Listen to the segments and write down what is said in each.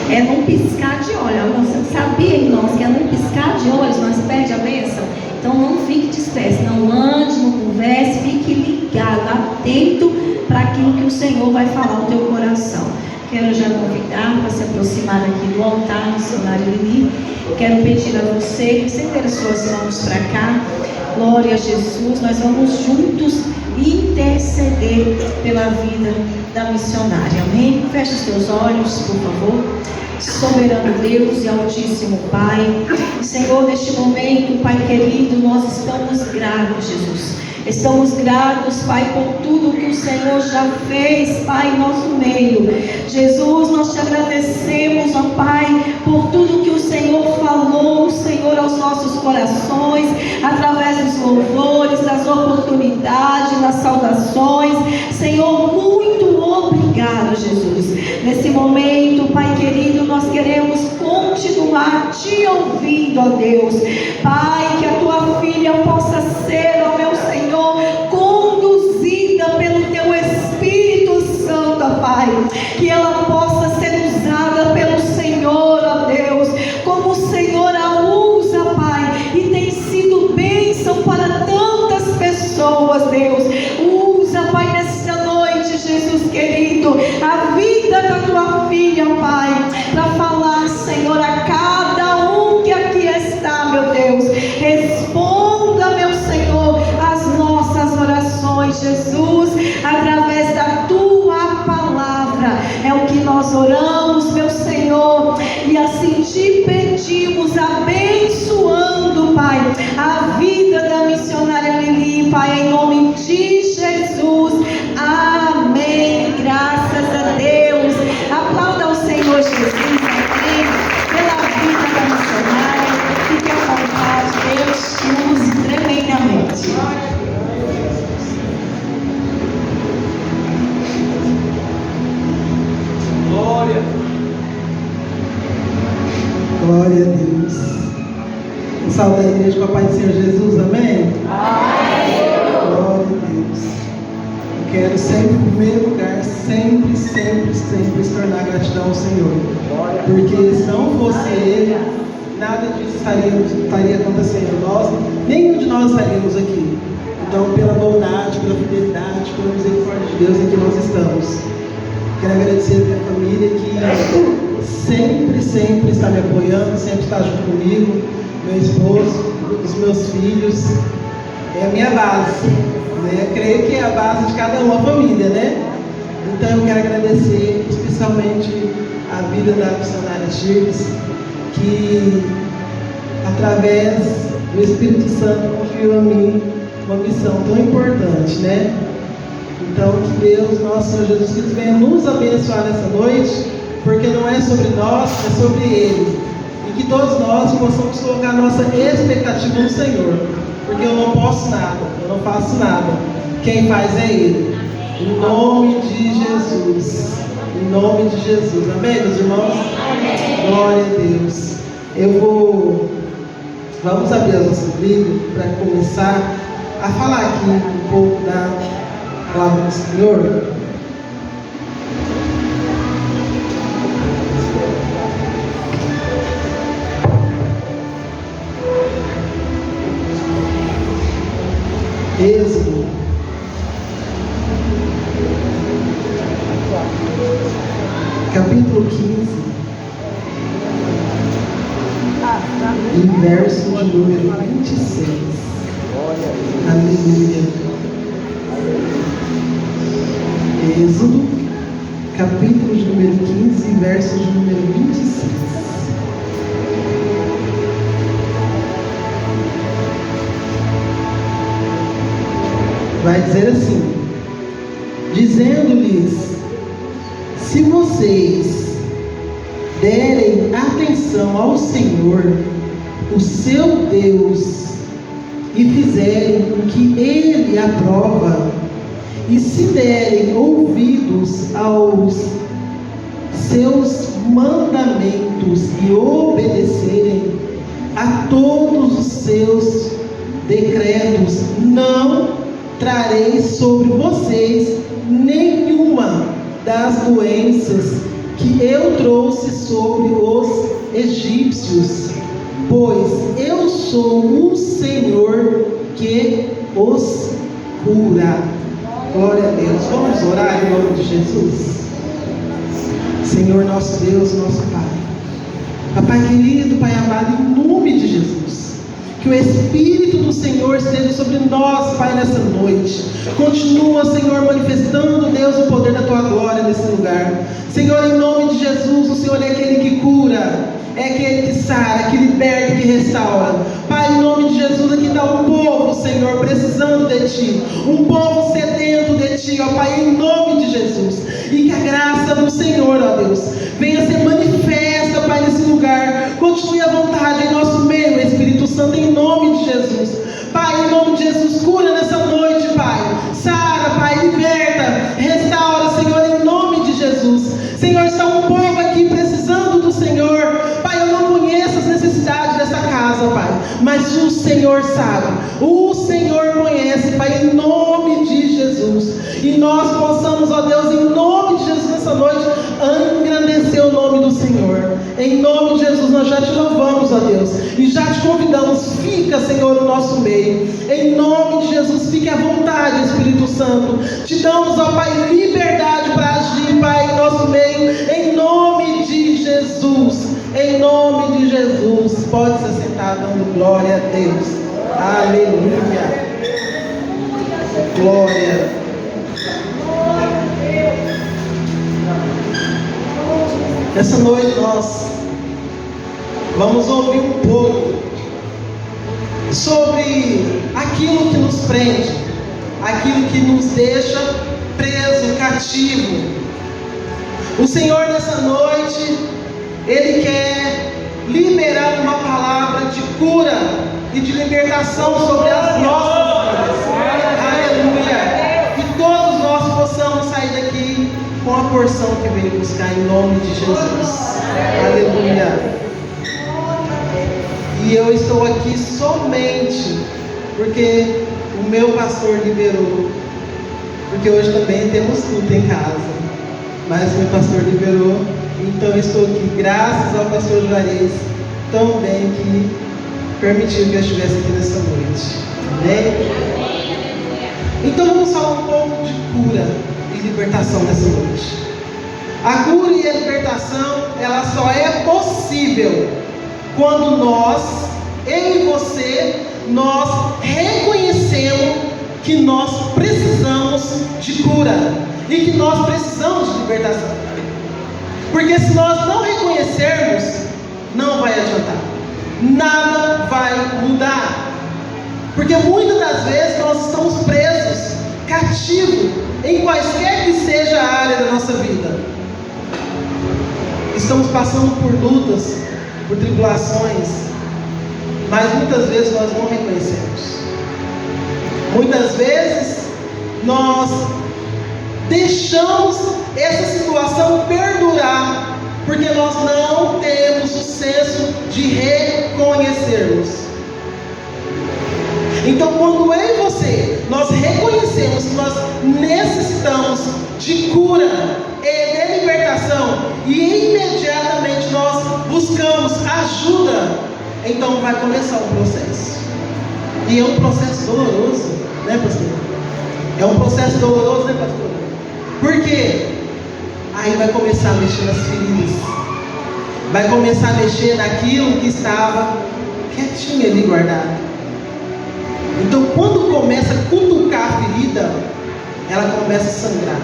É num piscar de olhos. Você sabia, irmãos, que é num piscar de olhos nós perde a bênção? Então não fique disperso, não ande, não converse, fique ligado, atento para aquilo que o Senhor vai falar no teu coração. Quero já convidar para se aproximar aqui do altar, missionário Lili. Quero pedir a você que estenda as suas mãos para cá. Glória a Jesus. Nós vamos juntos interceder pela vida da missionária. Amém? Feche os teus olhos, por favor. Soberano Deus e Altíssimo Pai, Senhor, neste momento, Pai querido, nós estamos gratos, Jesus. Estamos gratos, Pai, por tudo que o Senhor já fez, Pai, em nosso meio. Jesus, nós te agradecemos, ó Pai, por tudo que o Senhor falou, Senhor, aos nossos corações, através dos louvores, das oportunidades, das saudações. Senhor, muito obrigado, Jesus. Nesse momento, Pai querido, nós queremos continuar te ouvindo, ó Deus. Pai, que a tua filha possa ser, ó meu Senhor, conduzida pelo teu Espírito Santo, ó Pai. Que ela possa ser usada pelo Senhor, ó Deus, como o Senhor a usa, Pai, e tem sido bênção para tantas pessoas, Deus. Usa, Pai, nesta noite, Jesus querido, a vida da tua filha, Pai, para falar, Senhor, a cada um que aqui está, meu Deus. Responda, meu Senhor, as nossas orações, Jesus, através da tua palavra. É o que nós oramos, meu Senhor, e assim te pedimos, abençoando, Pai, a vida da missionária Lili, Pai, em nome de Jesus. Amém. Graças a Deus. Aplauda ao Senhor Jesus, amém, pela vida da missionária. Fique à vontade, Deus te use tremendamente. Glória. Glória a Deus. Um salve da igreja com a paz do Senhor Jesus, amém? Amém. Glória a Deus. Eu quero sempre, em primeiro lugar, sempre externar gratidão ao Senhor. Porque se não fosse Ele, nada disso estaria acontecendo. Nenhum de nós estaríamos aqui. Então, pela bondade, pela fidelidade, pela misericórdia de Deus, aqui nós estamos. Quero agradecer a minha família que sempre está me apoiando, sempre está junto comigo, meu esposo, os meus filhos. É a minha base, né? Creio que é a base de cada uma família, né? Então eu quero agradecer especialmente a vida da missionária Shirley, que através do Espírito Santo confiou a mim uma missão tão importante, né? Então que Deus, nosso Senhor Jesus Cristo, venha nos abençoar nessa noite, porque não é sobre nós, é sobre Ele. E que todos nós possamos colocar nossa expectativa no Senhor, porque eu não posso nada, eu não faço nada, quem faz é Ele. Em nome de Jesus. Em nome de Jesus. Amém, meus irmãos? Amém. Glória a Deus. Vamos abrir as nossas Bíblias para começar a falar aqui um pouco da palavra do Senhor. Êxodo, capítulo 15, e verso de número 26. Aleluia. Êxodo, capítulo de número 15, verso de número 26. Vai dizer assim: dizendo-lhes, se vocês derem atenção ao Senhor, o seu Deus, e fizerem o que Ele aprova, e se derem ouvidos aos seus mandamentos e obedecerem a todos os seus decretos, não trarei sobre vocês nenhuma das doenças que eu trouxe sobre os egípcios, pois eu sou o Senhor que os cura. Glória a Deus. Vamos orar em nome de Jesus. Senhor nosso Deus, nosso Pai. Papai querido, Pai amado, em nome de Jesus, que o Espírito do Senhor esteja sobre nós, Pai, nessa noite. Continua, Senhor, manifestando, Deus, o poder da Tua glória nesse lugar. Senhor, em nome de Jesus, o Senhor é aquele que cura, é aquele que sara, que liberta, que restaura. Pai, em nome de Jesus, aqui está um povo, Senhor, precisando de Ti, um povo sedento de Ti, ó Pai, em nome de Jesus. E que a graça do Senhor, ó Deus, venha ser manifesta, Pai, nesse lugar. Continue à vontade em nosso meio, Espírito Santo, em nome de Jesus. Pai, em nome de Jesus, cura nessa noite, Pai. Sara, Pai, liberta, restaura, Senhor, em nome de Jesus. Senhor, está um povo aqui precisando do Senhor. Pai, eu não conheço as necessidades dessa casa, Pai, mas o Senhor sabe, o Senhor conhece, Pai, em nome de Jesus. E nós possamos, ó Deus, em nome de Jesus, nessa noite, engrandecer o nome do Senhor. Em nome de Jesus, nós já te louvamos, ó Deus, e já te convidamos, fica, Senhor, no nosso meio. Em nome de Jesus, fique à vontade, Espírito Santo. Te damos, ó Pai, liberdade para agir, Pai, em nosso meio, em nome de Jesus. Em nome de Jesus, pode se sentar dando glória a Deus. Aleluia. Glória. Essa noite nós vamos ouvir um pouco sobre aquilo que nos prende, aquilo que nos deixa preso, cativo. O Senhor nessa noite, Ele quer liberar uma palavra de cura e de libertação sobre as nossas vidas. Aleluia! Que todos nós possamos sair daqui com a porção que veio buscar em nome de Jesus. Aleluia! E eu estou aqui somente porque o meu pastor liberou. Porque hoje também temos culto em casa. Mas o meu pastor liberou. Então eu estou aqui graças ao pastor Juarez também que permitiu que eu estivesse aqui nessa noite. Amém? Então vamos falar um pouco de cura e libertação nessa noite. A cura e a libertação, ela só é possível quando nós, eu e você, nós reconhecemos que nós precisamos de cura e que nós precisamos de libertação. Porque se nós não reconhecermos, não vai adiantar. Nada vai mudar. Porque muitas das vezes nós estamos presos, cativos, em quaisquer que seja a área da nossa vida. Estamos passando por lutas, por tribulações, mas muitas vezes nós não reconhecemos. Muitas vezes nós deixamos essa situação perdurar, porque nós não temos o senso de reconhecermos. Então, quando eu e você, nós reconhecemos que nós necessitamos de cura e de libertação, e imediatamente nós buscamos ajuda, então vai começar um processo. E é um processo doloroso, né, pastor? É um processo doloroso, né, pastor? Por quê? Aí vai começar a mexer nas feridas, vai começar a mexer naquilo que estava quietinho ali guardado. Então, quando começa a cutucar a ferida, ela começa a sangrar.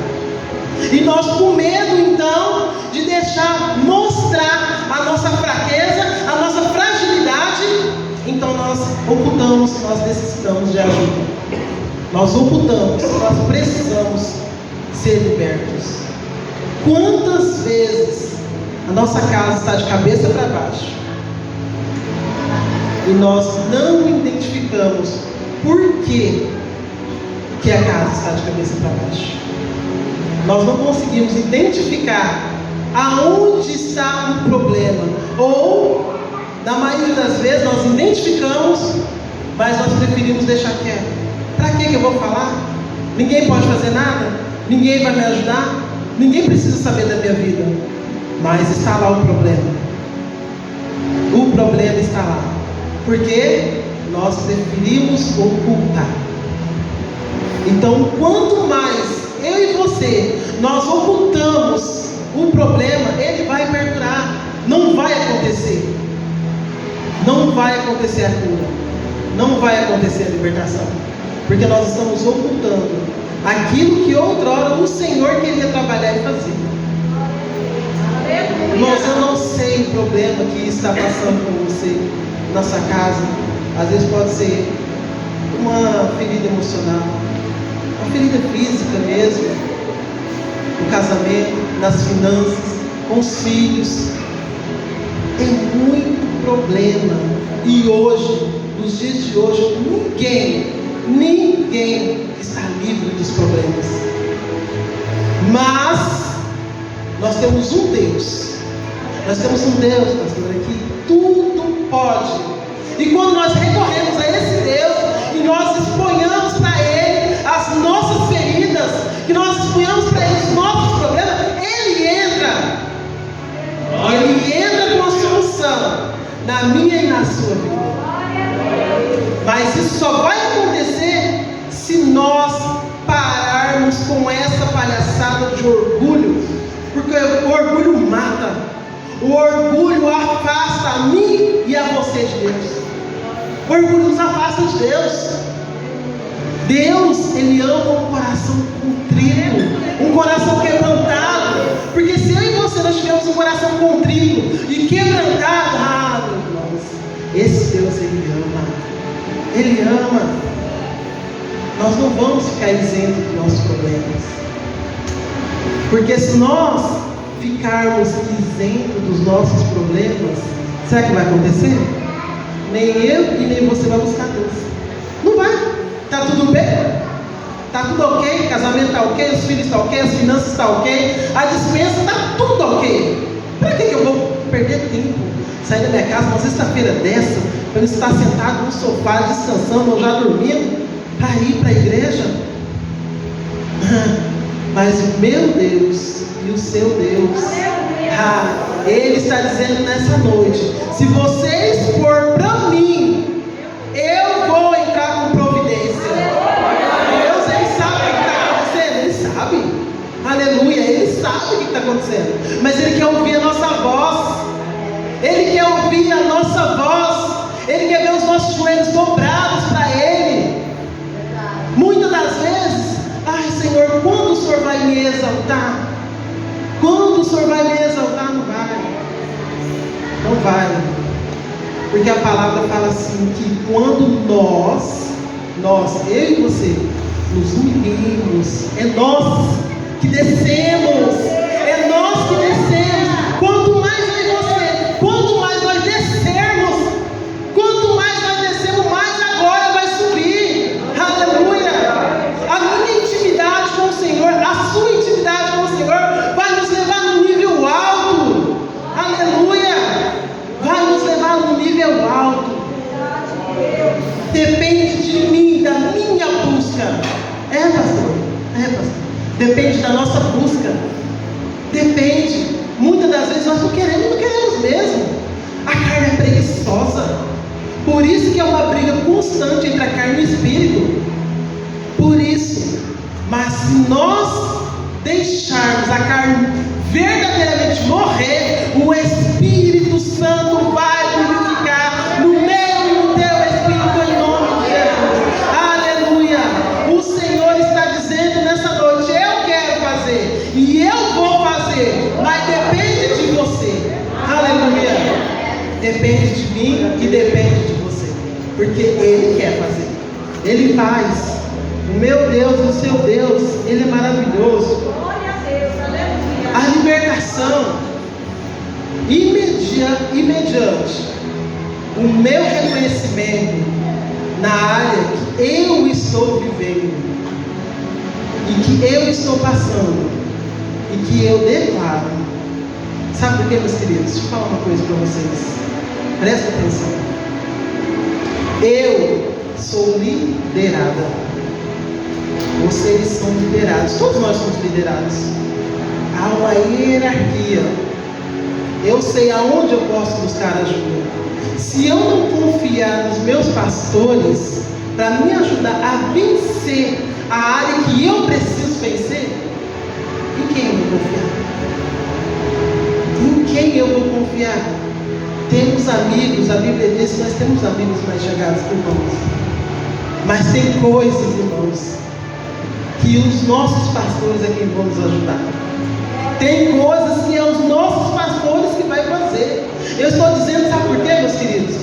E nós, com medo então de deixar mostrar a nossa fraqueza, a nossa fragilidade, então nós ocultamos que nós necessitamos de ajuda. Nós ocultamos que nós precisamos ser libertos. Quantas vezes a nossa casa está de cabeça para baixo e nós não identificamos por que a casa está de cabeça para baixo? Nós não conseguimos identificar aonde está o problema, ou na maioria das vezes nós identificamos, mas nós preferimos deixar quieto. Para que eu vou falar? Ninguém pode fazer nada? Ninguém vai me ajudar? Ninguém precisa saber da minha vida. Mas está lá o problema. O problema está lá. Porque nós preferimos ocultar. Então, quanto mais eu e você, nós ocultamos o problema, ele vai perdurar. Não vai acontecer. Não vai acontecer a cura. Não vai acontecer a libertação. Porque nós estamos ocultando aquilo que outrora o Senhor queria trabalhar e fazer. Irmãos, eu não sei o problema que está passando com você na sua casa. Às vezes pode ser uma ferida emocional, uma ferida física mesmo, no casamento, nas finanças, com os filhos. Tem muito problema. E hoje, nos dias de hoje, ninguém está livre dos problemas. Mas nós temos um Deus. Nós temos um Deus, pastor, que tudo pode. E quando nós recorremos a esse Deus e nós exponhamos para Ele as nossas feridas, que nós exponhamos para Ele os nossos problemas, Ele entra. Ele entra com a solução na minha e na sua vida. Mas isso só vai acontecer se nós pararmos com essa palhaçada de orgulho. Porque o orgulho mata. O orgulho afasta a mim e a você de Deus. O orgulho nos afasta de Deus. Deus, Ele ama um coração contrito, um coração quebrantado. Porque se eu e você nós tivermos um coração contrito e quebrantado, meus irmãos, esse Deus, Ele ama. Ele ama. Nós não vamos ficar isentos dos nossos problemas. Porque se nós ficarmos isentos dos nossos problemas, será que vai acontecer? Nem eu e nem você vai buscar Deus. Não vai. Está tudo bem? Está tudo ok? O casamento está ok? Os filhos estão ok? As finanças estão ok? A dispensa está tudo ok. Para que eu vou perder tempo? Sair da minha casa uma sexta-feira dessa, para eu estar sentado no sofá, descansando ou já dormindo, para ir para a igreja? Mas o meu Deus e o seu Deus, Ele está dizendo nessa noite: se você expor para mim, eu vou entrar com providência. Deus, Ele sabe o que está acontecendo. Ele sabe, aleluia, Ele sabe o que está acontecendo. Mas Ele quer ouvir a nossa voz. Ele quer ouvir a nossa voz. Ele quer ver os nossos joelhos dobrados para Ele. Muitas das vezes, ai Senhor, quando o Senhor vai me exaltar? Quando o Senhor vai me exaltar? Não vai. Não vai. Porque a palavra fala assim, que quando nós, eu e você, nos humilhamos, é nós que descemos. É nós que descemos. Quanto mais eu e você, quanto mais nós descermos, quanto mais nós descemos, mais agora vai subir. Aleluia. A minha intimidade com o Senhor, a sua intimidade com o Senhor vai nos levar num nível alto. Aleluia. Vai nos levar num nível alto. Depende de mim, da minha busca. É, pastor. Depende da nossa busca. Depende. Muitas das vezes nós não queremos mesmo. A carne é preguiçosa. Por isso que é uma briga constante entre a carne e o espírito. Por isso. Mas se nós deixarmos a carne verdadeiramente morrer, o Espírito Santo vai purificar no meu e no teu espírito, em nome de Jesus. Aleluia. O Senhor está dizendo nessa noite: eu quero fazer e eu vou fazer, mas depende de você. Aleluia. Depende de mim e depende de você, porque Ele quer fazer, Ele faz. O meu Deus e o seu Deus, Ele é maravilhoso. A libertação imediante o meu reconhecimento na área que eu estou vivendo e que eu estou passando e que eu declaro. Sabe por quê, meus queridos? Deixa eu falar uma coisa para vocês. Presta atenção. Eu sou liderada. Vocês são liderados. Todos nós somos liderados. Há uma hierarquia eu sei aonde eu posso buscar ajuda. Se eu não confiar nos meus pastores para me ajudar a vencer a área que eu preciso vencer, em quem eu vou confiar? Em quem eu vou confiar? Temos amigos, a Bíblia diz que nós temos amigos mais chegados que irmãos. Mas tem coisas, irmãos, que os nossos pastores é quem vão nos ajudar. Tem coisas que é os nossos pastores que vai fazer. Eu estou dizendo, sabe por quê, meus queridos?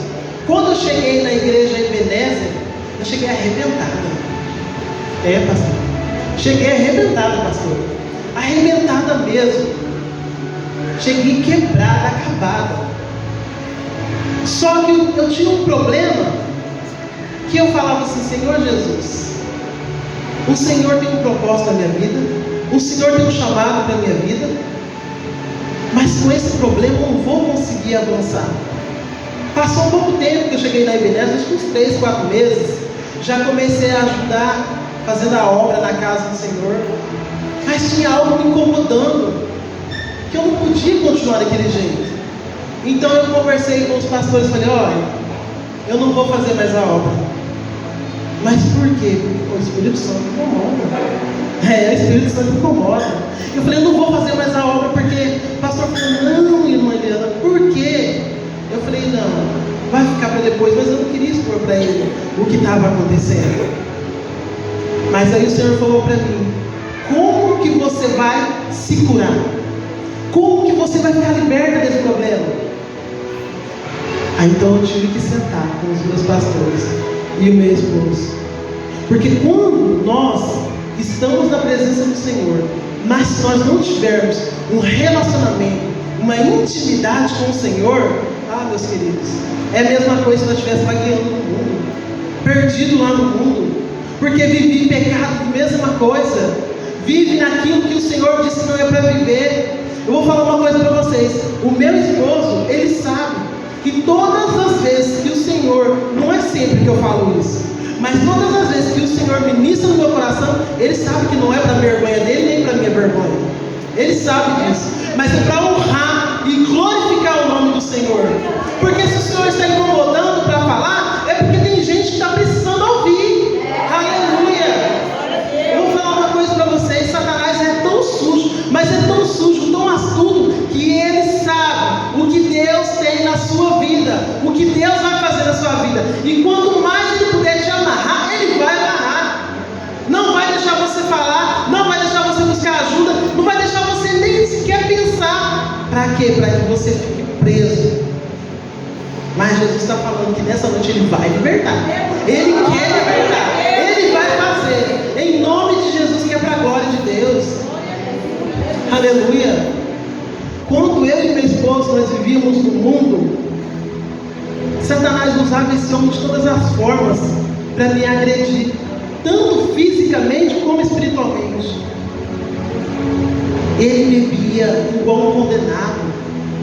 Quando eu cheguei na igreja em Ebenezer, eu cheguei arrebentada. Pastor. Cheguei arrebentada, pastor. Arrebentada mesmo. Cheguei quebrada, acabada. Só que eu tinha um problema, que eu falava assim: Senhor Jesus, o Senhor tem um propósito na minha vida, o Senhor tem um chamado para a minha vida, mas com esse problema eu não vou conseguir avançar. Passou um pouco tempo que eu cheguei na Ebenezer, acho que uns 3, 4 meses, já comecei a ajudar, fazendo a obra na casa do Senhor, mas tinha algo me incomodando, que eu não podia continuar daquele jeito. Então eu conversei com os pastores e falei: olha, eu não vou fazer mais a obra. Mas por quê? Porque o Espírito Santo incomoda. O Espírito Santo incomoda. Eu falei: eu não vou fazer mais a obra porque o pastor falou: não, irmã Eliana, por quê? Eu falei: não, vai ficar para depois. Mas eu não queria expor para ele o que estava acontecendo. Mas aí o Senhor falou para mim: como que você vai se curar? Como que você vai ficar liberta desse problema? Aí então eu tive que sentar com os meus pastores e o meu esposo. Porque quando nós estamos na presença do Senhor, mas se nós não tivermos um relacionamento, uma intimidade com o Senhor, meus queridos, é a mesma coisa se nós estivéssemos vagueando no mundo, perdido lá no mundo, porque vive em pecado, mesma coisa, vive naquilo que o Senhor disse que não é para viver. Eu vou falar uma coisa para vocês: o meu esposo, ele sabe que todas as vezes que o Senhor, não é sempre que eu falo isso, mas todas as vezes que o Senhor ministra no meu coração, ele sabe que não é para a vergonha dele nem para a minha vergonha. Ele sabe disso, mas é para honrar e glorificar o nome do Senhor. Porque se o Senhor está incomodando para falar, é porque tem gente que está precisando ouvir. Aleluia! Eu vou falar uma coisa para vocês: Satanás é tão sujo, mas é tão sujo, tão astuto, que ele sabe o que Deus tem na sua vida, o que Deus vai fazer na sua vida, e quanto mais ele puder te amarrar, ele vai amarrar. Não vai deixar você falar, não vai deixar você buscar ajuda, não vai deixar você nem sequer pensar. Para quê? Para que você fique preso. Mas Jesus está falando que nessa noite ele vai libertar. Ele quer libertar, ele vai fazer, em nome de Jesus, que é para a glória de Deus. Aleluia. Quando eu e meu esposo nós vivíamos no mundo, Satanás usava esse homem de todas as formas para me agredir, tanto fisicamente como espiritualmente. Ele bebia igual um condenado,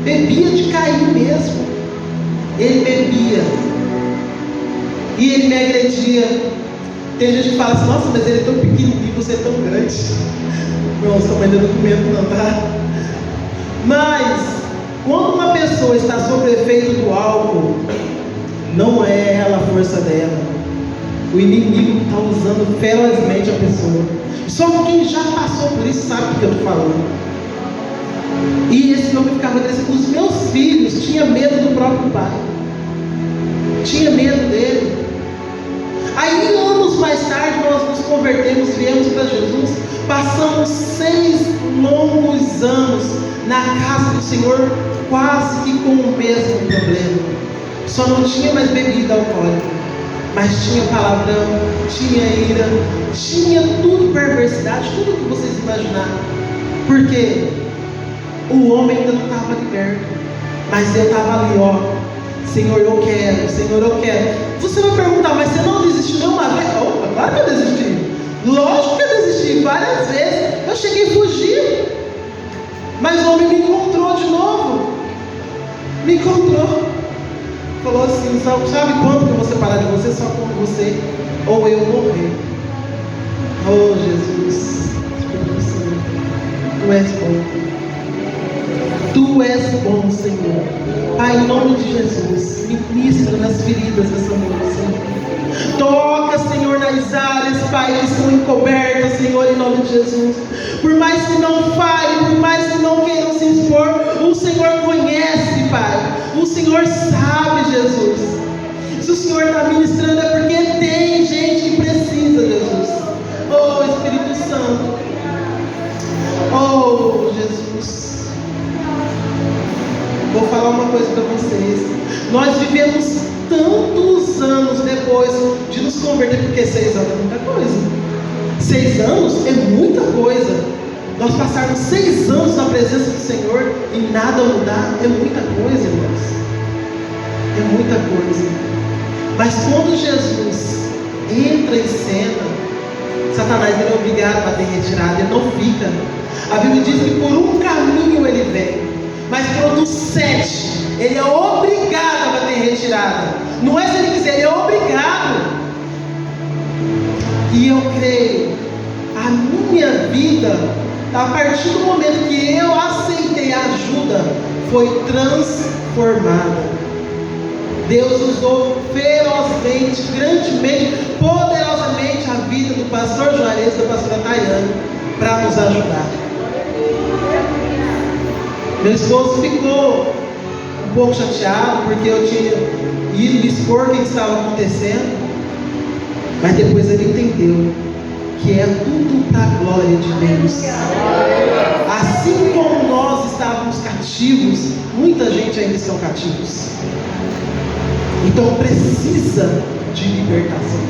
bebia de cair mesmo. Ele bebia e ele me agredia. Tem gente que fala assim: nossa, mas ele é tão pequenininho, você é tão grande. Não, estou ainda no documento não, tá? Mas quando uma pessoa está sob o efeito do álcool, não é ela a força dela. O inimigo está usando ferozmente a pessoa. Só quem já passou por isso sabe do que eu estou falando. E esse homem ficava crescendo. Os meus filhos tinham medo do próprio pai, tinha medo dele. Aí anos mais tarde nós nos convertemos, viemos para Jesus, passamos 6 longos anos na casa do Senhor, quase que com o mesmo problema. Só não tinha mais bebida alcoólica, mas tinha palavrão, tinha ira, tinha tudo, perversidade, tudo que vocês imaginaram. Por quê? O homem ainda não estava liberto, mas eu estava ali, Senhor, eu quero, Senhor, eu quero. Você vai perguntar: mas você não desistiu nenhuma vez? Claro que eu desisti. Lógico que eu desisti, várias vezes. Eu cheguei a fugir, mas o homem me encontrou de novo. Me encontrou. Falou assim: sabe quando que eu vou separar de você? Só quando você ou eu morrer. Oh Jesus, Espírito Santo, Tu és bom. Tu és bom, Senhor. Pai, em nome de Jesus, ministra nas feridas dessa noite, Senhor. Toca, Senhor, nas áreas, Pai, que estão encobertas, Senhor, em nome de Jesus. Por mais que não falem, por mais que não queiram se expor, o Senhor conhece, Pai. O Senhor sabe, Jesus. Se o Senhor está ministrando é porque tem gente que precisa, Jesus. Oh, Espírito Santo. Oh, Jesus. Vou falar uma coisa para vocês. Nós vivemos tantos anos depois de nos converter, porque 6 anos é muita coisa. 6 anos é muita coisa. Nós passarmos 6 anos na presença do Senhor e nada mudar é muita coisa, irmãos. É muita coisa. Mas quando Jesus entra em cena, Satanás ele é obrigado a bater retirada, ele não fica. A Bíblia diz que por um caminho ele vem, mas pelo 7 ele é obrigado a bater retirada. Não é se ele quiser, ele é obrigado. E eu creio, a minha vida, a partir do momento que eu aceitei a ajuda, foi transformada. Deus usou ferozmente, grandemente, poderosamente a vida do pastor Juarez e da pastora Tayane para nos ajudar. Meu esposo ficou um pouco chateado porque eu tinha ido expor o que estava acontecendo, mas depois ele entendeu que é tudo para a glória de Deus. Assim como nós estávamos cativos, muita gente ainda estão cativos. Então precisa de libertação.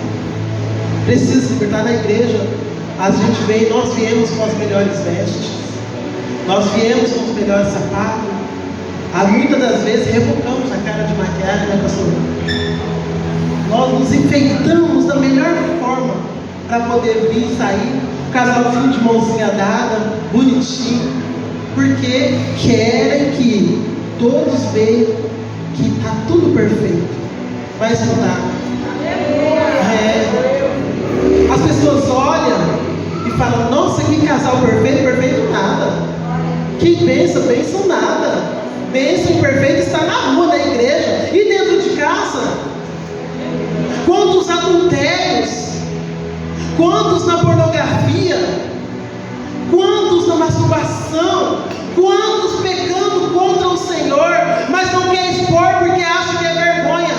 Precisa libertar. Na igreja. A gente vem, nós viemos com as melhores vestes, nós viemos com os melhores sapatos. Muitas das vezes rebocamos a cara de maquiagem, né, pastor? Nós nos enfeitamos da melhor forma para poder vir sair, casalzinho de mãozinha dada, bonitinho, porque querem que todos vejam que está tudo perfeito, mas não está. As pessoas olham e falam: nossa, que casal perfeito, perfeito nada. Que bênção, bênção nada. Bênção imperfeita está na rua, na igreja e dentro de casa. Quantos adultérios, quantos na pornografia, quantos na masturbação, quantos pecando contra o Senhor, mas não quer expor porque acha que é vergonha.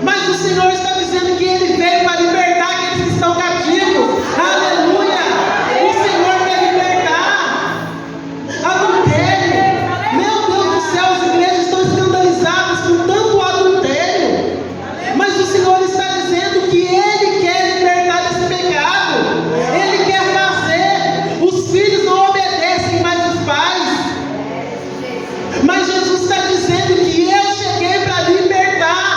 Mas o Senhor está dizendo que Ele veio para libertar aqueles que estão cativos. Aleluia! O Senhor quer libertar. Adultério. Meu Deus do céu, as igrejas estão escandalizadas com tanto adultério. Mas o Senhor está dizendo que Ele quer libertar desse pecado. Ele quer fazer. Os filhos não obedecem mais os pais. Mas Jesus está dizendo que eu cheguei para libertar.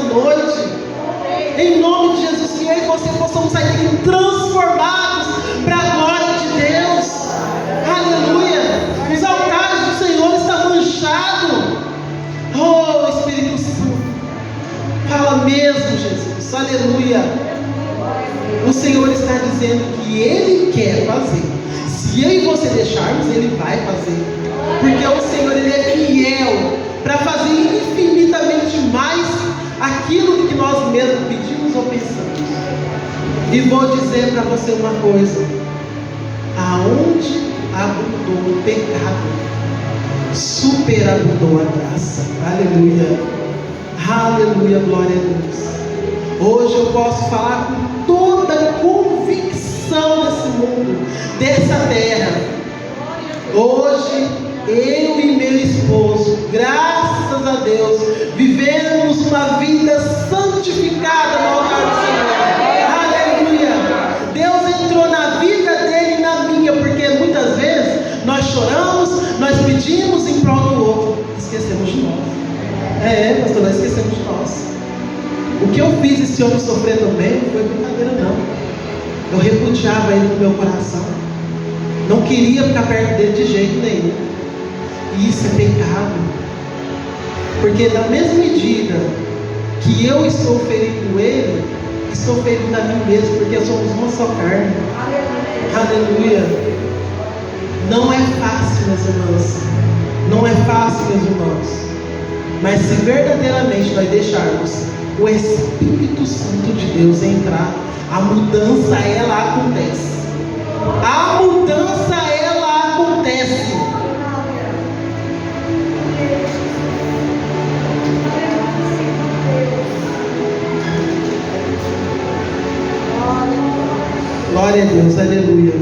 Noite, em nome de Jesus, que eu e você possamos sair daqui transformados para a glória de Deus. Aleluia. Os altares do Senhor estão manchados. Oh, Espírito Santo, fala mesmo, Jesus. Aleluia. O Senhor está dizendo que Ele quer fazer. Se eu e você deixarmos, Ele vai fazer, porque o Senhor Ele é fiel para fazer infinitamente mais aquilo que nós mesmos pedimos ou pensamos. E vou dizer para você uma coisa: aonde abundou o pecado, superabundou a graça. Aleluia, aleluia, glória a Deus. Hoje eu posso falar com toda a convicção desse mundo, dessa terra. Hoje eu e meu esposo, graças a Deus, vivemos uma vida santificada no altar do Senhor. Aleluia. Deus entrou na vida dele e na minha, porque muitas vezes nós choramos, nós pedimos em prol do outro, esquecemos de nós. Pastor, nós esquecemos de nós. O que eu fiz esse homem sofrer também não foi brincadeira, não. Eu repudiava ele no meu coração, não queria ficar perto dele de jeito nenhum. E isso é pecado, porque da mesma medida que eu estou ferindo ele, estou ferindo a mim mesmo, porque somos uma só carne. Aleluia. Não é fácil, meus irmãos. Não é fácil, meus irmãos. Mas se verdadeiramente nós deixarmos o Espírito Santo de Deus entrar, a mudança ela acontece. A mudança ela acontece. Glória a Deus, aleluia.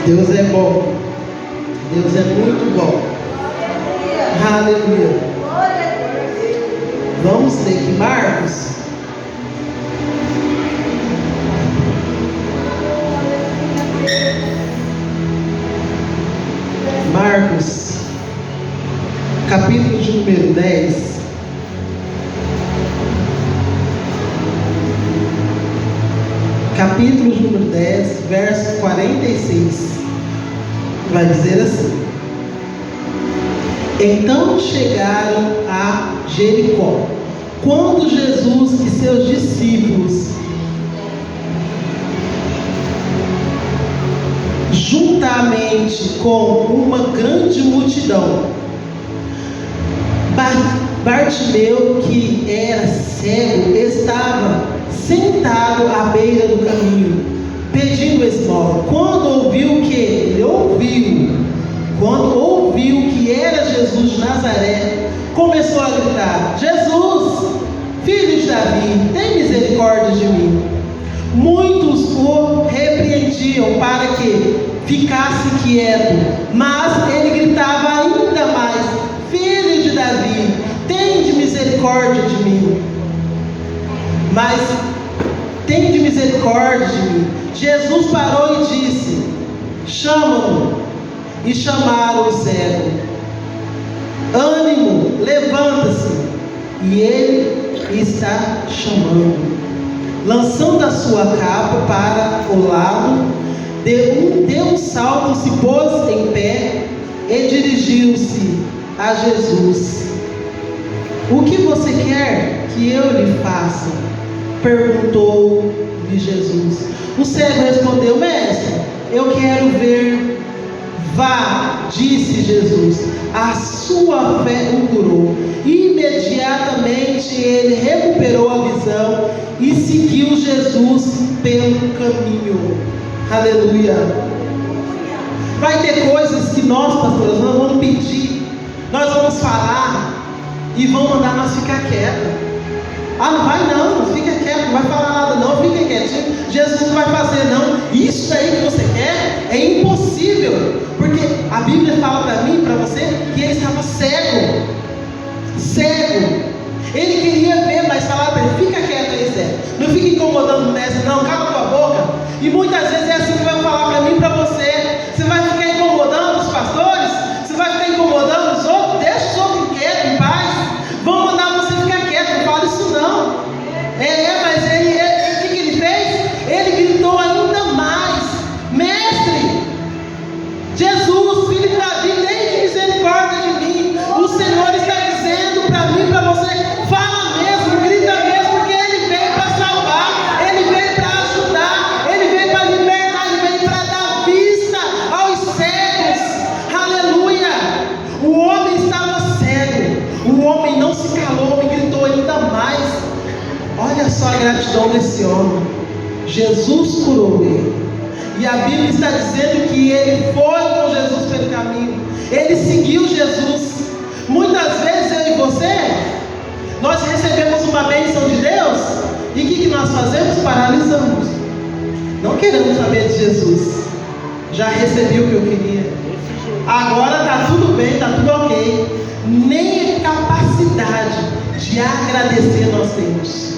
Deus é bom. Deus é muito bom. Aleluia. Vamos ler aqui Marcos. Marcos, capítulo de número 10. Capítulo de número 10, verso 46. Vai dizer assim: Então chegaram a Jericó. Quando Jesus e seus discípulos, juntamente com uma grande multidão, Bartimeu, que era cego, estava sentado à beira do caminho, pedindo esmola. Quando ouviu que era Jesus de Nazaré, começou a gritar: Jesus, filho de Davi, tem misericórdia de mim. Muitos o repreendiam para que ficasse quieto, mas ele gritava ainda mais: Filho de Davi, tende misericórdia de mim. Mas tende misericórdia de mim. Jesus parou e disse: Chama-o. E chamaram o cego. Ânimo, levanta-se. E ele está chamando. Lançando a sua capa para o lado, deu um salto, se pôs em pé e dirigiu-se a Jesus. O que você quer que eu lhe faça? Perguntou-lhe Jesus. O cego respondeu: Mestre, eu quero ver. Vá, disse Jesus, a sua fé o curou. Imediatamente ele recuperou a visão e seguiu Jesus pelo caminho. Aleluia. Vai ter coisas que nós, pastores, nós vamos pedir, nós vamos falar e vão mandar nós ficar quietos. Não vai não, fica quieto, não vai falar nada não, fica quietinho, Jesus não vai fazer não. Isso aí que você quer é impossível, porque a Bíblia fala para mim, para você, que ele estava cego. Ele queria ver, mas falaram para ele: fica quieto aí, Zé, não fica incomodando o mestre não, cala tua boca. E muitas vezes é assim que vai falar para mim e para você. Você vai ficar incomodando os pastores, você vai ficar incomodando os outros, deixa os outros quietos, em paz. Vão mandar você ficar quieto, não fala isso não. Mas o que ele fez? Ele gritou ainda mais: Mestre, Jesus, filho de Davi, tem misericórdia de mim. O Senhor está dizendo para mim e para você: fala mesmo, grita mesmo, porque ele veio para salvar, ele veio para ajudar, ele veio para libertar, ele veio para dar vista aos cegos. Aleluia. O homem estava cego, o homem não se calou, o homem gritou ainda mais. Olha só a gratidão desse homem. Jesus curou ele. E a Bíblia está dizendo que ele foi com Jesus pelo caminho. Ele seguiu Jesus. Muitas vezes eu e você, nós recebemos uma bênção de Deus. E o que nós fazemos? Paralisamos. Não queremos saber de Jesus. Já recebi o que eu queria. Agora está tudo bem, está tudo ok. Nem capacidade de agradecer nós temos.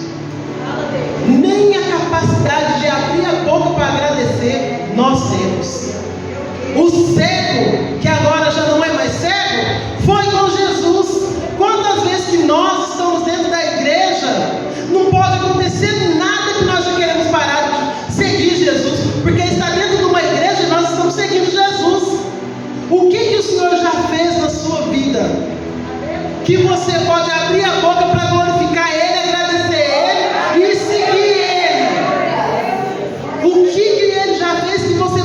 Nem a capacidade de abrir a boca para agradecer nós temos. O cego, que agora já não é mais cego, foi com Jesus. Quantas vezes que nós estamos dentro da igreja, não pode acontecer nada que nós já queremos parar de seguir Jesus, porque está dentro de uma igreja e nós estamos seguindo Jesus. O que o Senhor já fez na sua vida? Que você pode abrir a boca para glorificar Ele, agradecer Ele e seguir Ele. O que Ele já fez que você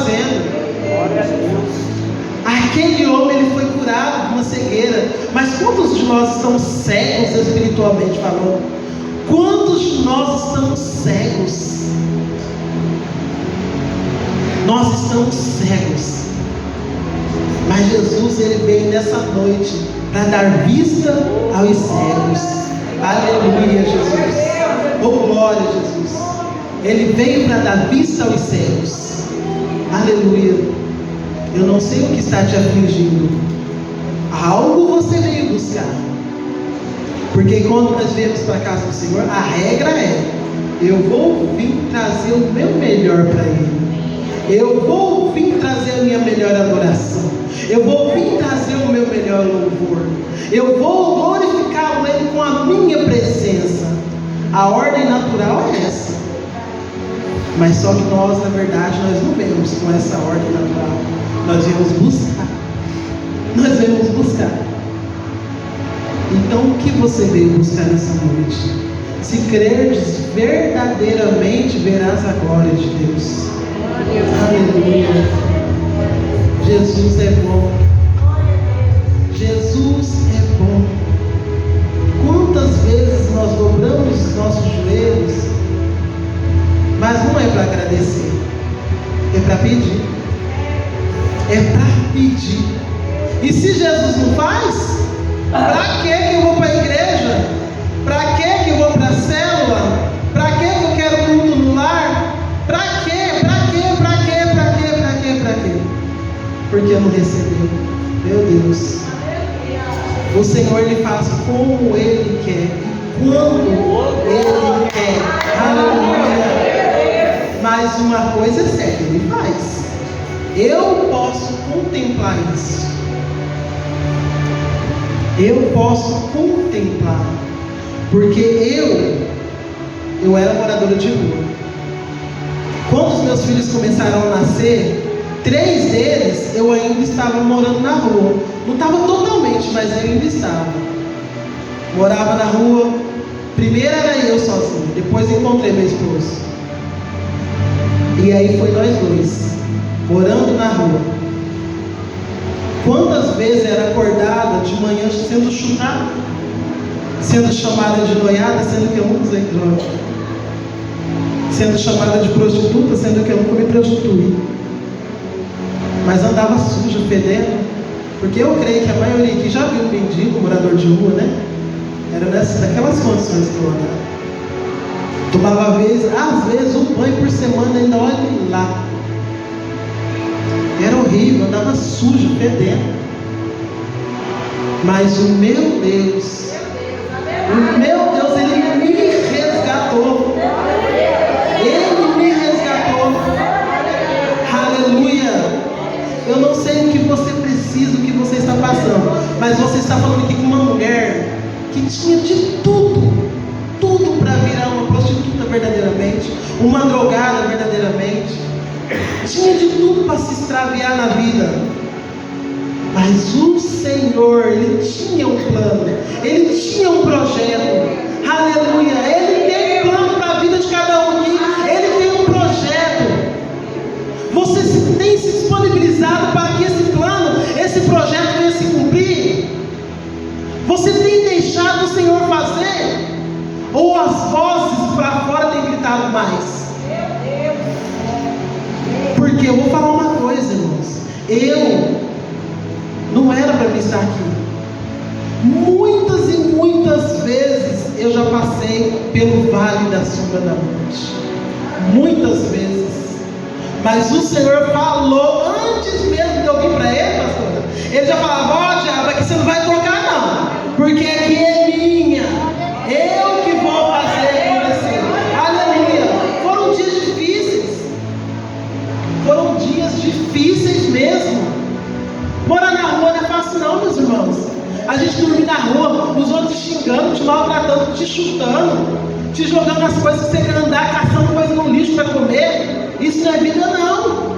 fazendo. Glória a Deus. Aquele homem, ele foi curado de uma cegueira. Mas quantos de nós estamos cegos espiritualmente falando? Quantos de nós estamos cegos? Nós estamos cegos. Mas Jesus, ele veio nessa noite para dar vista aos cegos. Aleluia, Jesus. Oh, glória a Jesus. Ele veio para dar vista aos cegos. Aleluia. Eu não sei o que está te afligindo. Algo você veio buscar. Porque quando nós viemos para a casa do Senhor, a regra é: eu vou vir trazer o meu melhor para Ele. Eu vou vir trazer a minha melhor adoração. Eu vou vir trazer o meu melhor louvor. Eu vou glorificar Ele com a minha presença. A ordem natural é essa. Mas só que nós, na verdade, nós não vemos com essa ordem natural. Nós viemos buscar. Nós viemos buscar. Então, o que você veio buscar nessa noite? Se crerdes verdadeiramente, verás a glória de Deus. Aleluia. Jesus é bom. Jesus é bom. Quantas vezes nós dobramos os nossos joelhos, mas não é para agradecer, é para pedir. É para pedir. E se Jesus não faz, para que eu vou para a igreja? Para que eu vou para a célula? Para que eu quero culto no lar? Para quê? Porque não recebeu. Meu Deus. O Senhor, Ele faz como Ele quer, quando Ele quer. Aleluia. Mas uma coisa é certa, Ele faz. Eu posso contemplar isso. Eu posso contemplar. Porque eu era moradora de rua. Quando os meus filhos começaram a nascer, 3 deles eu ainda estava morando na rua. Não estava totalmente, mas eu ainda estava. Morava na rua. Primeiro era eu sozinho, depois encontrei meu esposo. E aí foi nós dois, morando na rua. Quantas vezes era acordada de manhã sendo chutada, sendo chamada de noiada, sendo que eu não usei droga, sendo chamada de prostituta, sendo que eu nunca me prostituí, mas andava suja, fedendo, porque eu creio que a maioria aqui já viu um mendigo, morador de rua, né? Era daquelas condições que eu andava. Tomava às vezes um banho por semana, ainda olha lá. Era horrível, andava sujo, fedendo. Mas o meu Deus, Ele me resgatou. Ele me resgatou. Aleluia. Eu não sei o que você precisa, o que você está passando, mas você está falando aqui com uma mulher que tinha de tudo para virar uma prostituta verdadeiramente, uma drogada verdadeiramente. Tinha de tudo para se extraviar na vida. Mas o Senhor, Ele tinha um plano, Ele tinha um projeto. Aleluia. Ele tem um plano para a vida de cada um aqui. Ele tem um projeto. Você tem se disponibilizado para que esse projeto venha se cumprir? Você tem deixado o Senhor fazer? Ou as vozes para fora têm gritado mais? Porque eu vou falar uma coisa, irmãos. Não era para mim estar aqui. Muitas e muitas vezes eu já passei pelo vale da sombra da morte. Muitas vezes. Mas o Senhor falou antes mesmo de eu vir para Ele, pastora. Ele já falava: ó, diabo, aqui você não vai tocar não, porque aqui é minha. Eu que vou fazer acontecer. Aleluia. Foram dias difíceis. Foram dias difíceis mesmo. Morar na rua não é fácil não, meus irmãos. A gente dormir na rua, os outros te xingando, te maltratando, te chutando, te jogando as coisas, você quer andar caçando coisa no lixo para comer. Isso não é vida não.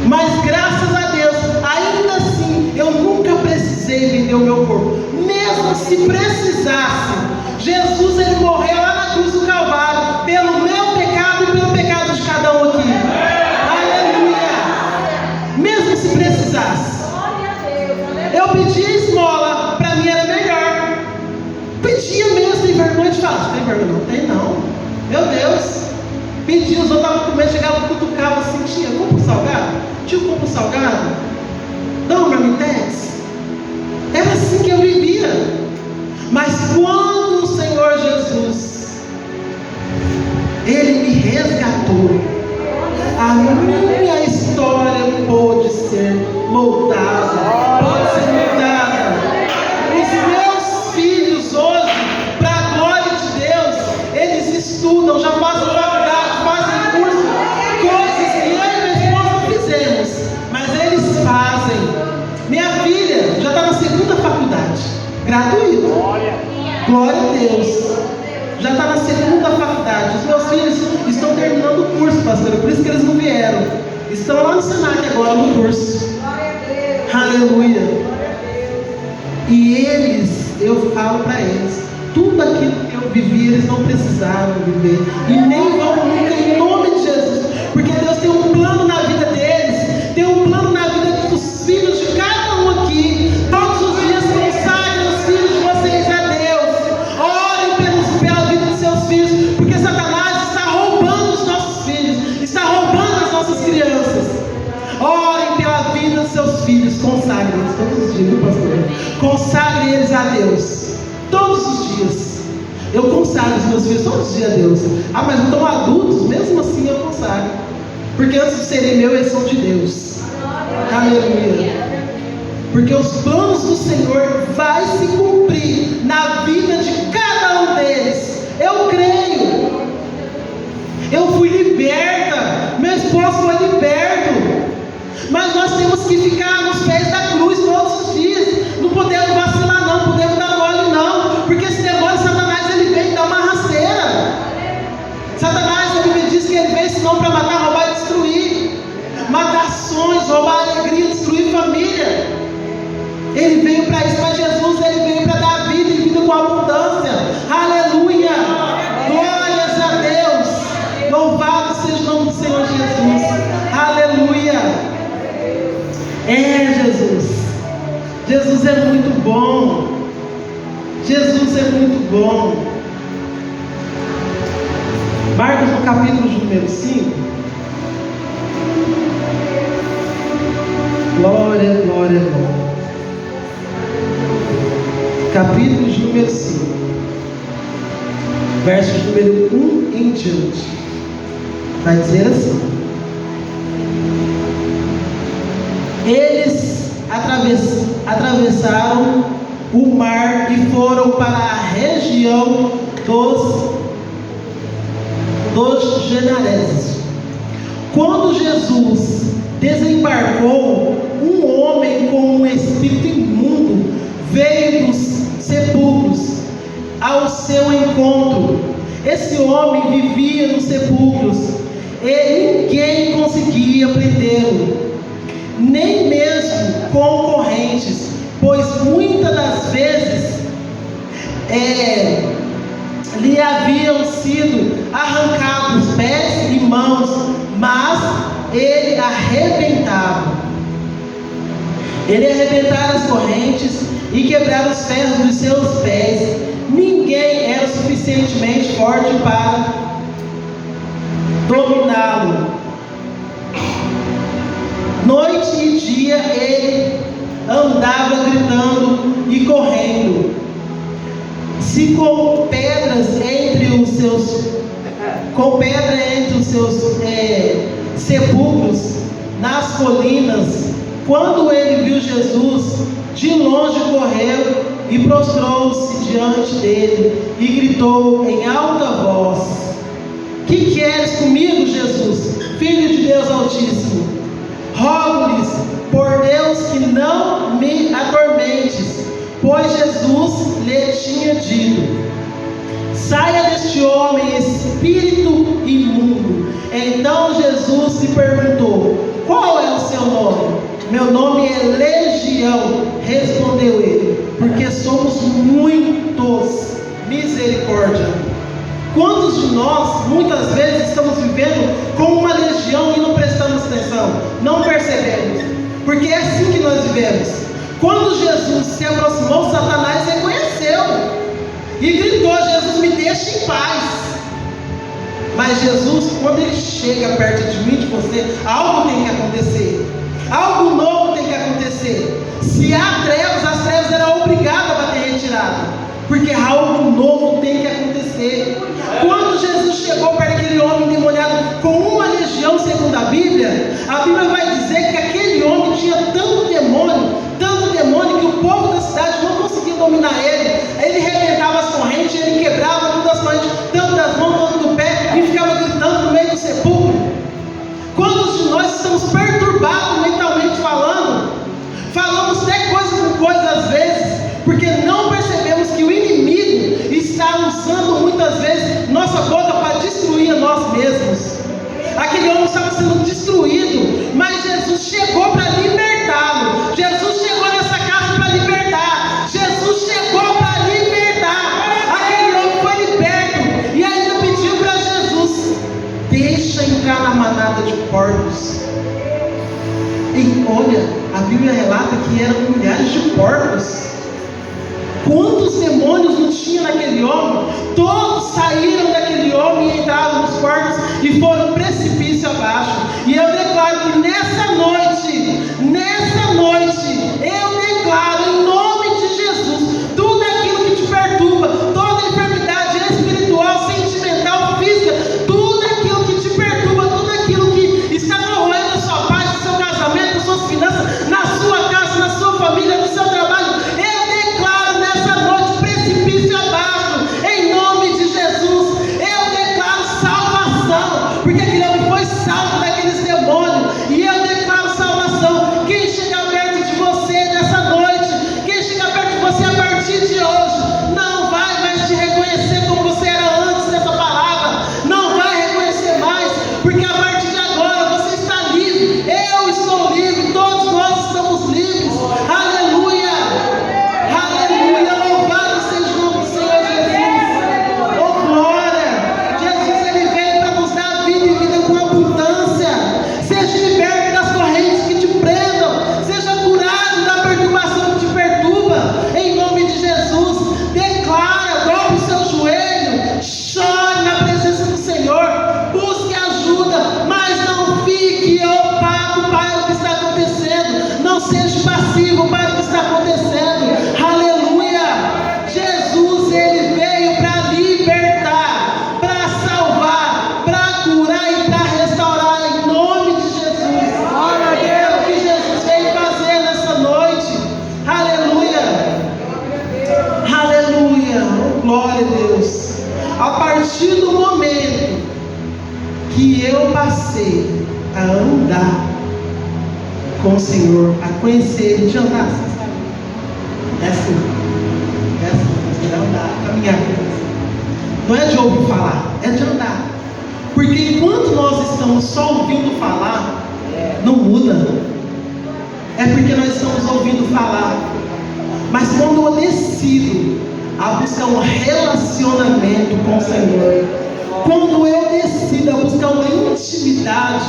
Mas graças a Deus, ainda assim, eu nunca precisei vender o meu corpo. Mesmo se precisasse, Jesus, Ele morreu lá na cruz do Calvário, pelo meu pecado e pelo pecado de cada um aqui. Aleluia. pedia mesmo, tem vergonha de falar. Tem vergonha? Não tem não. Meu Deus. Pedia, os outros estavam comendo, chegava, cutucava assim, tia, compra um salgado? Tio, compra um salgado? Dá um marmitex? Era assim que eu vivia. Mas quando o Senhor Jesus, Ele me resgatou, a minha história pôde ser moldada, pode ser mudada. Os meus filhos hoje, para a glória de Deus, eles estudam, já fazem faculdade, fazem curso, coisas que eu e minha esposa não fizemos, mas eles fazem. Minha filha já está na segunda faculdade, gratuito. Glória a Deus. Já está na segunda faculdade. Os meus filhos estão terminando o curso, pastor. Por isso que eles não vieram. Estão lá no Senac agora no curso. Aleluia. E eles, eu falo para eles, tudo aquilo que eu vivi, eles não precisaram viver. E nem vão nunca, em nome de Jesus. Porque Deus tem um plano na vida deles. Tem um plano na vida dos filhos de cada um aqui. Todos os dias consagrem os filhos de vocês a Deus. Orem pela vida dos seus filhos. Porque Satanás está roubando os nossos filhos. Está roubando as nossas crianças. Orem pela vida dos seus filhos. Consagrem eles todos os dias, viu, pastor? Consagrem eles a Deus. Todos os dias. Eu consagro os meus filhos todos os dias a Deus. Ah, mas não estão adultos? Mesmo assim eu consagro. Porque antes de serem meus, eles são de Deus. Aleluia. Porque os planos do Senhor vai se cumprir na vida de cada um deles. Eu creio. Eu fui liberta. Meu esposo foi liberto. Mas nós temos que ficar nos pés da cruz todos os dias. Não podemos vacilar não, não podemos dar mole não. Porque esse demônio, Satanás, ele vem dar uma rasteira. Satanás, a Bíblia diz que ele vem senão para matar, roubar e destruir. Matar sonhos, roubar alegria, destruir família. Ele veio para isso, mas Jesus, ele veio para dar vida e vida com abundância. Aleluia. Glórias a Deus. Louvado seja o nome do Senhor Jesus. Aleluia. É Jesus. Jesus é muito bom. Jesus é muito bom. Marcos no capítulo de número 5. Glória, glória, glória. Capítulo de número 5. Verso de número 1 em diante. Vai dizer assim: eles atravessaram o mar e foram para a região dos Genareses. Quando Jesus desembarcou, um homem com um espírito imundo veio dos sepulcros ao seu encontro. Esse homem vivia nos sepulcros e ninguém conseguia prendê-lo, nem mesmo concorrentes, pois muitas das vezes lhe haviam sido arrancados pés e mãos, mas ele arrebentara as correntes e quebrara os ferros dos seus pés. Ninguém era suficientemente forte para dominá-lo. Noite e dia ele andava gritando e correndo. Se com pedra entre os seus sepulcros nas colinas, quando ele viu Jesus, de longe correu e prostrou-se diante dele e gritou em alta voz: que queres comigo, Jesus, Filho de Deus Altíssimo? Rogo-lhes por Deus que não me atormentes. Pois Jesus lhe tinha dito: saia deste homem, espírito imundo. Então Jesus lhe perguntou: qual é o seu nome? Meu nome é Legião, respondeu ele, porque somos muitos. Misericórdia. Quantos de nós, muitas vezes, estamos vivendo como uma legião e não prestamos atenção, não percebemos? Porque é assim que nós vivemos. Quando Jesus se aproximou, Satanás reconheceu. e gritou: Jesus, me deixa em paz. Mas Jesus, quando ele chega perto de mim e de você, algo tem que acontecer, algo novo tem que acontecer. Se há trevas, as trevas eram obrigadas a bater retirada, porque algo novo tem que acontecer. Quando Jesus chegou para aquele homem endemoniado com uma legião, segundo a Bíblia vai dizer que aquele homem tinha tanto demônio, que o povo da cidade não conseguia dominar ele. Ele rebentava as correntes, ele quebrava todas as correntes, tanto das mãos quanto do pé, e ficava gritando no meio do sepulcro. Quantos de nós estamos perturbados mentalmente falando? Falamos até coisa às vezes, porque não percebemos que o inimigo está usando muitas vezes nossa boca para destruir a nós mesmos. Aquele homem estava sendo destruído, mas Jesus chegou para libertá-lo. Jesus chegou nessa casa para libertar. Jesus chegou para libertar. Aquele homem foi liberto e ainda pediu para Jesus: deixa entrar na manada de porcos. E olha, a Bíblia relata que eram milhares de porcos. Quantos demônios não tinha naquele homem? Todos saíram daquele homem e entraram nos porcos e foram precipício abaixo. E eu declaro que nessa noite, eu declaro em nome de Jesus, tudo aquilo que te perturba, toda enfermidade espiritual, sentimental, física, tudo aquilo que te perturba, tudo aquilo que está corroendo a sua paz, o seu casamento, as suas finanças, na sua casa, na sua família, no seu trabalho, eu declaro nessa noite precipício abaixo, em nome de Jesus. Eu declaro salvação, porque aquele homem foi salvo daqueles demônios, e eu declaro salvação. Quem chega perto de você nessa noite, quem chega perto de você a partir de hoje, não vai mais te reconhecer como você era antes dessa palavra, não vai reconhecer mais, porque a partir de agora você está livre, eu estou livre, todos nós estamos livres. Aleluia, aleluia, louvado seja o nome do Senhor Jesus. Oh glória, Jesus, ele veio para nos dar vida e vida com abundância. Seja liberto das correntes que te prendam, seja curado da perturbação que te perturba, em nome de Jesus. Declara, dobre o seu joelho, chore na presença do Senhor, busque ajuda, mas não fique opaco para o que está acontecendo, não seja passivo para o que está acontecendo. Aleluia, Jesus, ele veio para libertar, para salvar, para curar e para restaurar, em nome de Jesus. É o que Jesus veio fazer nessa noite. Aleluia, aleluia, oh, glória a Deus. A partir do momento que eu passei a andar com o Senhor, a conhecer Ele, de andar, você sabe? É assim, você vai andar, caminhar. Não é de ouvir falar, é de andar. Porque enquanto nós estamos só ouvindo falar, não muda. É porque nós estamos ouvindo falar. Mas quando eu decido a buscar um relacionamento com o Senhor, quando eu decido a buscar uma intimidade,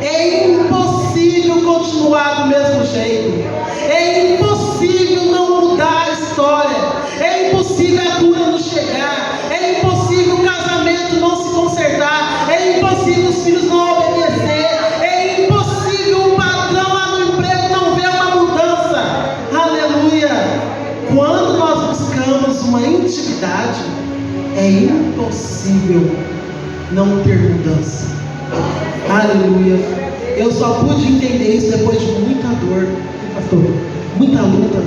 é impossível continuar do mesmo jeito, é impossível não mudar a história, é impossível a cura não chegar, é impossível o casamento não se consertar, é impossível os filhos não obedecer, é impossível o patrão lá no emprego não ver uma mudança. Aleluia. Quando nós buscamos uma intimidade, é impossível não ter mudança. Aleluia. Eu só pude entender isso depois de muita dor, pastor, muita luta,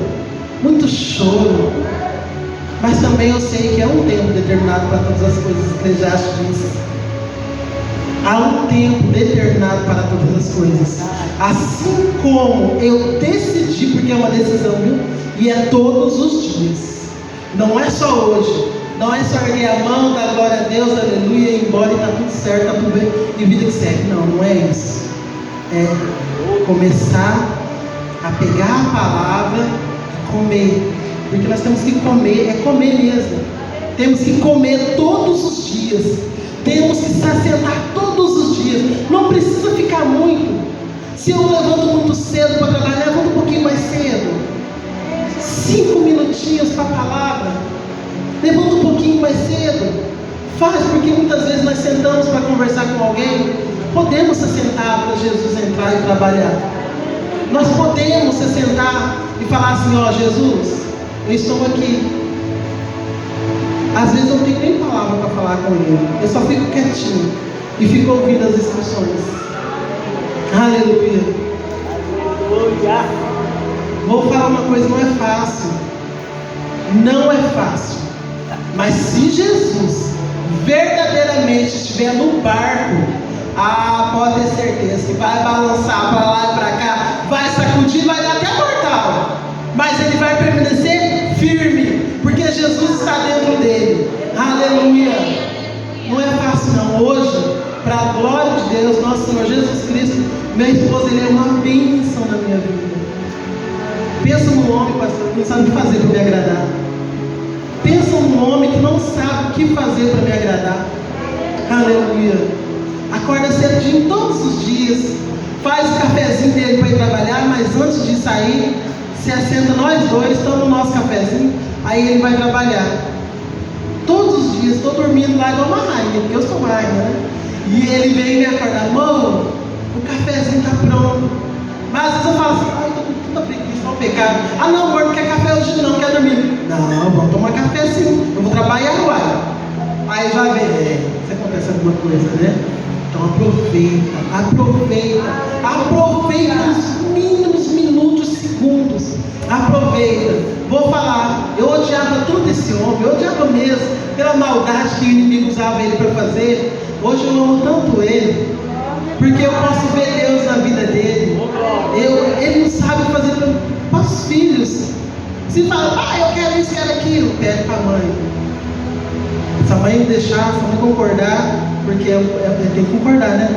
muito choro. Mas também eu sei que é um tempo determinado para todas as coisas. Eclesiastes diz: há um tempo determinado para todas as coisas. Assim como eu decidi, porque é uma decisão, viu? E é todos os dias. Não é só hoje. Não é só erguer a mão, dar glória a Deus, aleluia, ir embora e está tudo certo, está tudo bem, e vida que segue. Não, não é isso. É começar a pegar a palavra e comer. Porque nós temos que comer, é comer mesmo. Temos que comer todos os dias. Temos que se assentar todos os dias. Não precisa ficar muito. Se eu levanto muito cedo para trabalhar, levanto um pouquinho mais cedo. 5 minutinhos para a palavra. Levanta um Faz, porque muitas vezes nós sentamos para conversar com alguém, podemos se sentar para Jesus entrar e trabalhar. Nós podemos se sentar e falar assim, ó, Jesus, eu estou aqui. Às vezes eu não tenho nem palavra para falar com ele, eu só fico quietinho e fico ouvindo as instruções. Aleluia. Aleluia. Vou falar uma coisa, não é fácil. Não é fácil. Mas se Jesus verdadeiramente estiver no barco, pode ter certeza que vai balançar para lá e para cá, vai sacudir, vai dar até mortal, mas ele vai permanecer firme, porque Jesus está dentro dele. Aleluia. Não é fácil não. Hoje, para a glória de Deus, nosso Senhor Jesus Cristo, meu esposo, ele é uma bênção na minha vida. Pensa num homem, pastor, que não sabe o que fazer para me agradar. Pensa num homem que não sabe o que fazer para me agradar. Aleluia. Acorda cedinho todos os dias, faz o cafezinho dele para ir trabalhar, mas antes de sair, se assenta nós dois, toma o nosso cafezinho, aí ele vai trabalhar. Todos os dias, estou dormindo lá igual uma rainha, porque eu sou rainha, né? E ele vem me acordar, amor, o cafezinho está pronto. Mas às vezes eu falo assim, ai, estou com tanta preguiça, é um pecado. Ah não, amor, não quer café hoje não, quer dormir. Não, vamos tomar café sim, eu vou trabalhar agora. Aí já vem, se acontece alguma coisa, né? Então aproveita os mínimos minutos, segundos, aproveita. Vou falar, eu odiava tanto esse homem, eu odiava mesmo, pela maldade que o inimigo usava ele para fazer. Hoje eu amo tanto ele, porque eu posso ver Deus na vida dele. Ele não sabe fazer para os filhos. Se fala, pai, eu quero isso, quero aquilo, pede para a mãe. Se a mãe não deixar, se a mãe concordar, porque tem que concordar, né?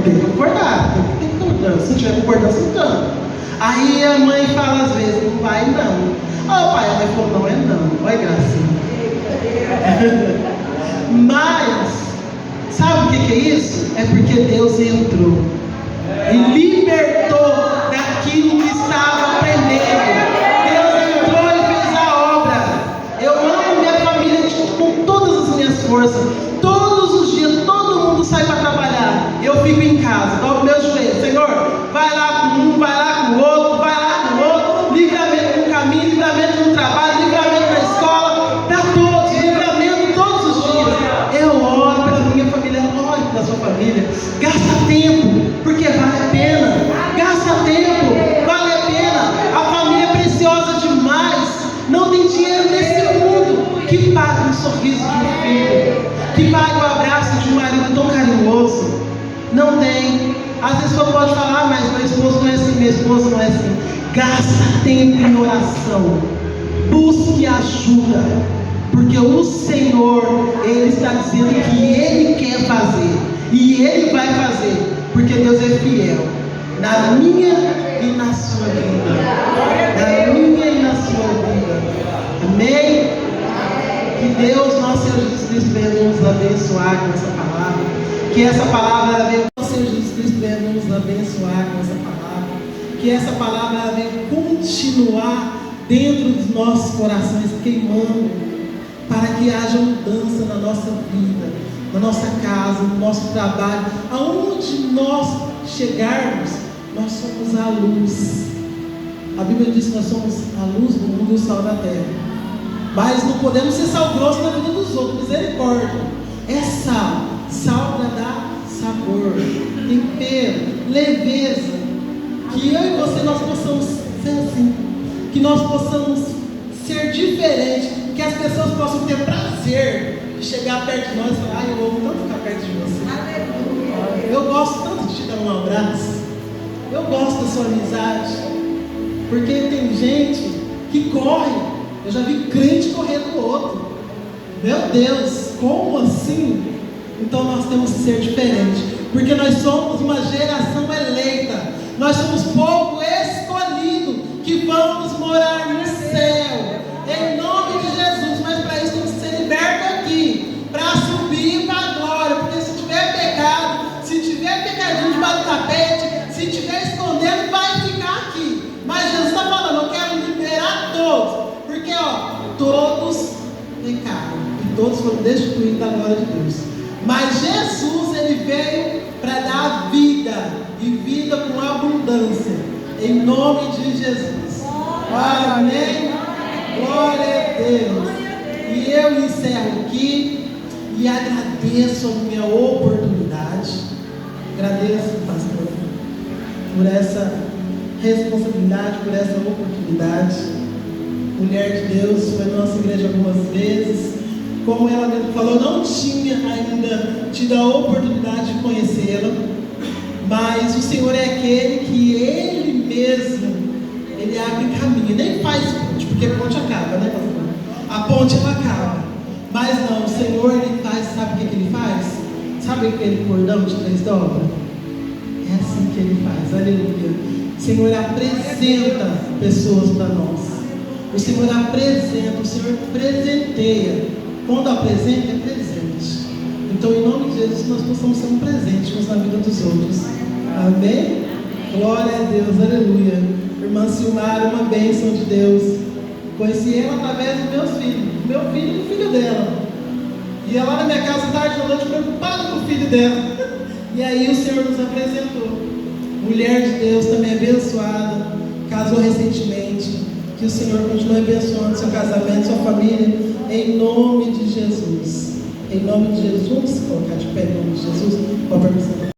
Tem que concordar, tem que concordar. Se não tiver concordância, então. Aí a mãe fala às vezes, não vai não. Pai, a mãe falou, não é não, vai gracinha. Mas, sabe o que é isso? É porque Deus entrou e libertou daquilo que estava aprendendo. Deus entrou e fez a obra. Eu amo minha família com todas as minhas forças. Todos os dias, todo mundo sai para trabalhar. Eu fico em casa, dobro meus joelhos. Senhor, vai lá com um, vai lá com o outro, vai lá com o outro. Livramento no caminho, livramento no trabalho, livramento na escola. Para todos, livramento todos os dias. Eu oro pela minha família, ore pela sua família. Gasta tempo, porque vale a pena. Gasta tempo, vale a pena. A família é preciosa demais. Não tem dinheiro nesse mundo que pague um sorriso de um filho, que pague o abraço de um marido tão carinhoso. Não tem. Às vezes você pode falar, mas meu esposo não é assim, minha esposa não é assim. Gasta tempo em oração. Busque ajuda. Porque o Senhor, Ele está dizendo que Ele quer fazer. E Ele vai fazer. Porque Deus é fiel. Na minha e na sua vida. Na minha e na sua vida. Amém? Que Deus, nosso Senhor Jesus Cristo, venha nos abençoar com essa palavra. Que essa palavra venha, nosso Senhor Jesus Cristo, venha nos abençoar com essa palavra. Que essa palavra venha continuar dentro dos nossos corações, queimando, para que haja mudança na nossa vida, na nossa casa, no nosso trabalho. Aonde nós chegarmos, nós somos a luz. A Bíblia diz que nós somos a luz do mundo e o sal da terra. Mas não podemos ser sal grosso na vida dos outros. Misericórdia. É sal. Sal para dar sabor, tempero, leveza. Que eu e você, nós possamos ser assim. Que nós possamos ser diferentes. Que as pessoas possam ter prazer de chegar perto de nós e falar, eu amo tanto ficar perto de você. Eu gosto tanto de te dar um abraço. Eu gosto da sua amizade. Porque tem gente que corre. Eu já vi crente correr do outro. Meu Deus, como assim? Então nós temos que ser diferentes. Porque nós somos uma geração eleita. Nós somos povo escolhido que vamos morar no céu. Em nome de Jesus. Mas para isso temos que ser libertos aqui. Para subir para a glória. Porque se tiver pecado, se tiver pecadinho debaixo do tapete, se tiver escondendo, vai ficar aqui. Mas Jesus está falando, eu quero liberar todos. Porque todos pecaram e e todos foram destituídos da glória de Deus. Mas Jesus, ele veio para dar vida, e vida com abundância, em nome de Jesus. Amém? Glória a Deus. E eu encerro aqui e agradeço a minha oportunidade. Agradeço, pastor, por essa responsabilidade, por essa oportunidade. Mulher de Deus, foi na nossa igreja algumas vezes. Como ela mesmo falou, não tinha ainda tido a oportunidade de conhecê-la, mas o Senhor é aquele que Ele mesmo, Ele abre caminho, nem faz ponte, porque a ponte acaba, né, pastor? A ponte ela acaba, mas não, o Senhor, Ele faz, sabe o que Ele faz? Sabe aquele cordão de 3 dobras? É assim que Ele faz, aleluia. O Senhor apresenta pessoas para nós, o Senhor apresenta, o Senhor presenteia. Quando apresenta, é presente. Então, em nome de Jesus, nós possamos ser um presente na vida dos outros. Amém? Glória a Deus, aleluia. Irmã Silmara, uma bênção de Deus. Conheci ela através dos meus filhos, do meu filho e do filho dela. Ia lá na minha casa tarde da noite, preocupada com o filho dela. E aí o Senhor nos apresentou. Mulher de Deus, também abençoada, casou recentemente. Que o Senhor continue abençoando seu casamento, sua família, em nome de Jesus. Em nome de Jesus, vamos se colocar de pé em nome de Jesus, com a permissão.